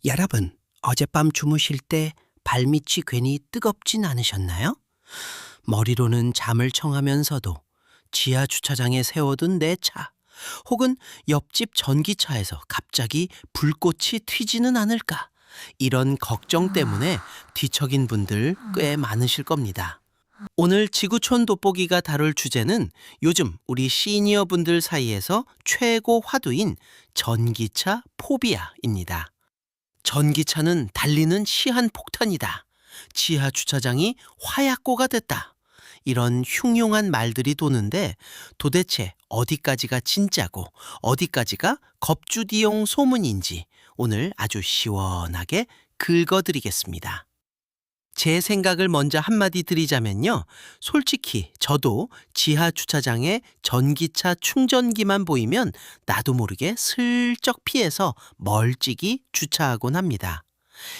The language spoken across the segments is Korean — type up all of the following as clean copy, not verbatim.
여러분, 어젯밤 주무실 때 발밑이 괜히 뜨겁진 않으셨나요? 머리로는 잠을 청하면서도 지하 주차장에 세워둔 내 차, 혹은 옆집 전기차에서 갑자기 불꽃이 튀지는 않을까? 이런 걱정 때문에 뒤척인 분들 꽤 많으실 겁니다. 오늘 지구촌 돋보기가 다룰 주제는 요즘 우리 시니어 분들 사이에서 최고 화두인 전기차 포비아입니다. 전기차는 달리는 시한폭탄이다. 지하 주차장이 화약고가 됐다. 이런 흉흉한 말들이 도는데 도대체 어디까지가 진짜고 어디까지가 겁주디용 소문인지 오늘 아주 시원하게 긁어드리겠습니다. 제 생각을 먼저 한마디 드리자면요. 솔직히 저도 지하 주차장에 전기차 충전기만 보이면 나도 모르게 슬쩍 피해서 멀찍이 주차하곤 합니다.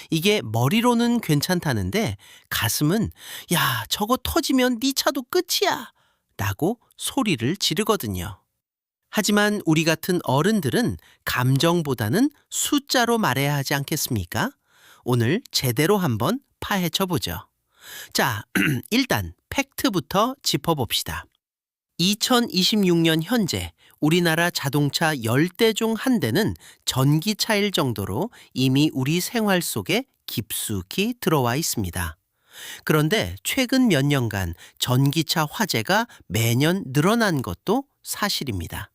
이게 머리로는 괜찮다는데 가슴은 야, 저거 터지면 네 차도 끝이야 라고 소리를 지르거든요. 하지만 우리 같은 어른들은 감정보다는 숫자로 말해야 하지 않겠습니까? 오늘 제대로 한번 파헤쳐 보죠. 자, 일단 팩트부터 짚어봅시다. 2026년 현재 우리나라 자동차 10대 중 한 대는 전기차일 정도로 이미 우리 생활 속에 깊숙이 들어와 있습니다. 그런데 최근 몇 년간 전기차 화재가 매년 늘어난 것도 사실입니다.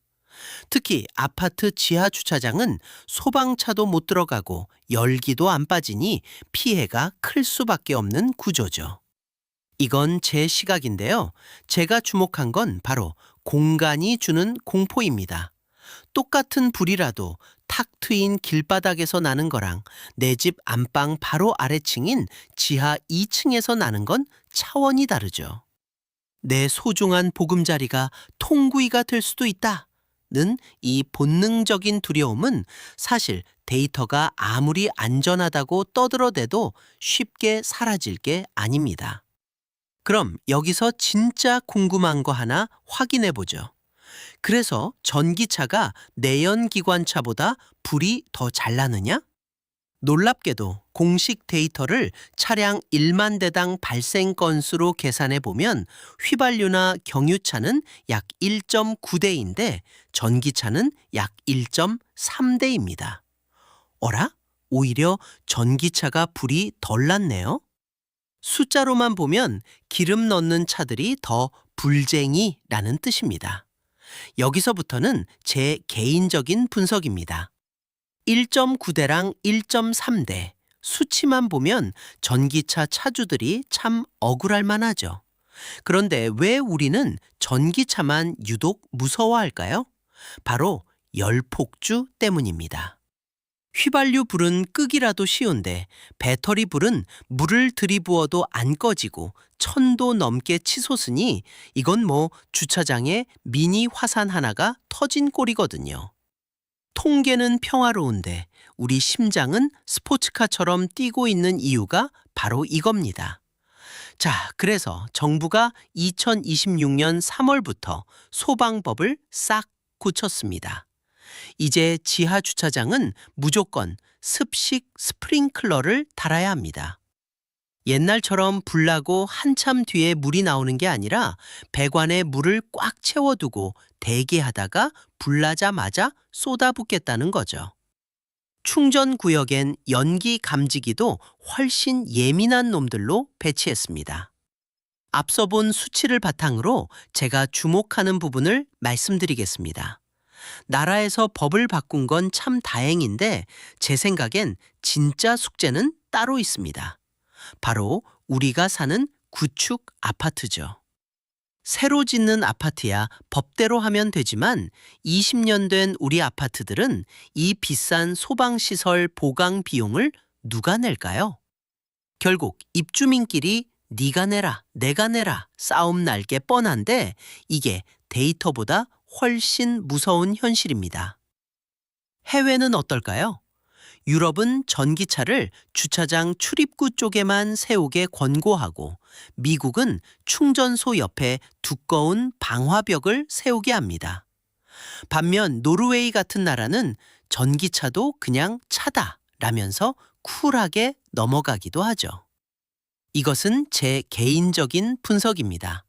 특히 아파트 지하 주차장은 소방차도 못 들어가고 열기도 안 빠지니 피해가 클 수밖에 없는 구조죠. 이건 제 시각인데요. 제가 주목한 건 바로 공간이 주는 공포입니다. 똑같은 불이라도 탁 트인 길바닥에서 나는 거랑 내 집 안방 바로 아래층인 지하 2층에서 나는 건 차원이 다르죠. 내 소중한 보금자리가 통구이가 될 수도 있다. 는 이 본능적인 두려움은 사실 데이터가 아무리 안전하다고 떠들어대도 쉽게 사라질 게 아닙니다. 그럼 여기서 진짜 궁금한 거 하나 확인해 보죠. 그래서 전기차가 내연기관차보다 불이 더 잘 나느냐? 놀랍게도 공식 데이터를 차량 1만 대당 발생 건수로 계산해 보면 휘발유나 경유차는 약 1.9대인데 전기차는 약 1.3대입니다. 어라? 오히려 전기차가 불이 덜 났네요. 숫자로만 보면 기름 넣는 차들이 더 불쟁이라는 뜻입니다. 여기서부터는 제 개인적인 분석입니다. 1.9대랑 1.3대 수치만 보면 전기차 차주들이 참 억울할 만하죠. 그런데 왜 우리는 전기차만 유독 무서워할까요? 바로 열폭주 때문입니다. 휘발유 불은 끄기라도 쉬운데 배터리 불은 물을 들이부어도 안 꺼지고 1000도 넘게 치솟으니 이건 뭐 주차장에 미니 화산 하나가 터진 꼴이거든요. 통계는 평화로운데 우리 심장은 스포츠카처럼 뛰고 있는 이유가 바로 이겁니다. 자, 그래서 정부가 2026년 3월부터 소방법을 싹 고쳤습니다. 이제 지하 주차장은 무조건 습식 스프링클러를 달아야 합니다. 옛날처럼 불 나고 한참 뒤에 물이 나오는 게 아니라 배관에 물을 꽉 채워두고 대기하다가 불 나자마자 쏟아붓겠다는 거죠. 충전 구역엔 연기 감지기도 훨씬 예민한 놈들로 배치했습니다. 앞서 본 수치를 바탕으로 제가 주목하는 부분을 말씀드리겠습니다. 나라에서 법을 바꾼 건 참 다행인데 제 생각엔 진짜 숙제는 따로 있습니다. 바로 우리가 사는 구축 아파트죠. 새로 짓는 아파트야 법대로 하면 되지만 20년 된 우리 아파트들은 이 비싼 소방시설 보강 비용을 누가 낼까요? 결국 입주민끼리 네가 내라, 내가 내라 싸움 날 게 뻔한데 이게 데이터보다 훨씬 무서운 현실입니다. 해외는 어떨까요? 유럽은 전기차를 주차장 출입구 쪽에만 세우게 권고하고 미국은 충전소 옆에 두꺼운 방화벽을 세우게 합니다. 반면 노르웨이 같은 나라는 전기차도 그냥 차다 라면서 쿨하게 넘어가기도 하죠. 이것은 제 개인적인 분석입니다.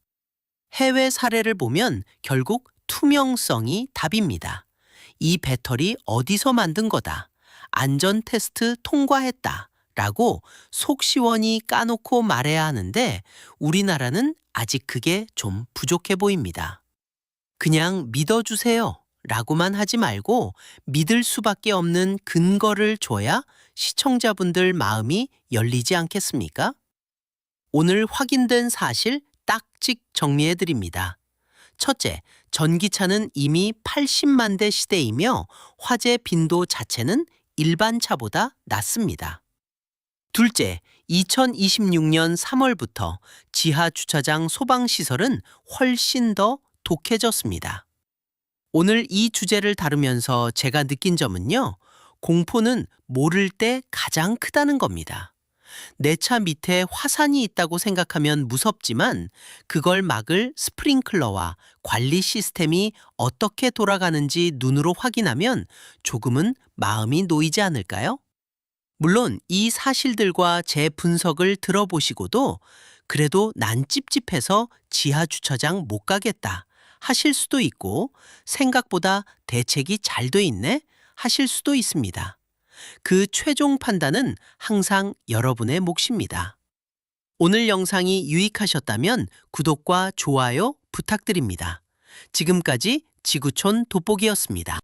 해외 사례를 보면 결국 투명성이 답입니다. 이 배터리 어디서 만든 거다. 안전 테스트 통과했다. 라고 속 시원히 까놓고 말해야 하는데 우리나라는 아직 그게 좀 부족해 보입니다. 그냥 믿어주세요. 라고만 하지 말고 믿을 수밖에 없는 근거를 줘야 시청자분들 마음이 열리지 않겠습니까? 오늘 확인된 사실 딱찍 정리해 드립니다. 첫째, 전기차는 이미 80만 대 시대이며 화재 빈도 자체는 일반 차보다 낮습니다. 둘째, 2026년 3월부터 지하 주차장 소방시설은 훨씬 더 독해졌습니다. 오늘 이 주제를 다루면서 제가 느낀 점은요, 공포는 모를 때 가장 크다는 겁니다. 내 차 밑에 화산이 있다고 생각하면 무섭지만 그걸 막을 스프링클러와 관리 시스템이 어떻게 돌아가는지 눈으로 확인하면 조금은 마음이 놓이지 않을까요? 물론 이 사실들과 제 분석을 들어보시고도 그래도 난 찝찝해서 지하 주차장 못 가겠다 하실 수도 있고 생각보다 대책이 잘 돼 있네 하실 수도 있습니다. 그 최종 판단은 항상 여러분의 몫입니다. 오늘 영상이 유익하셨다면 구독과 좋아요 부탁드립니다. 지금까지 지구촌 돋보기였습니다.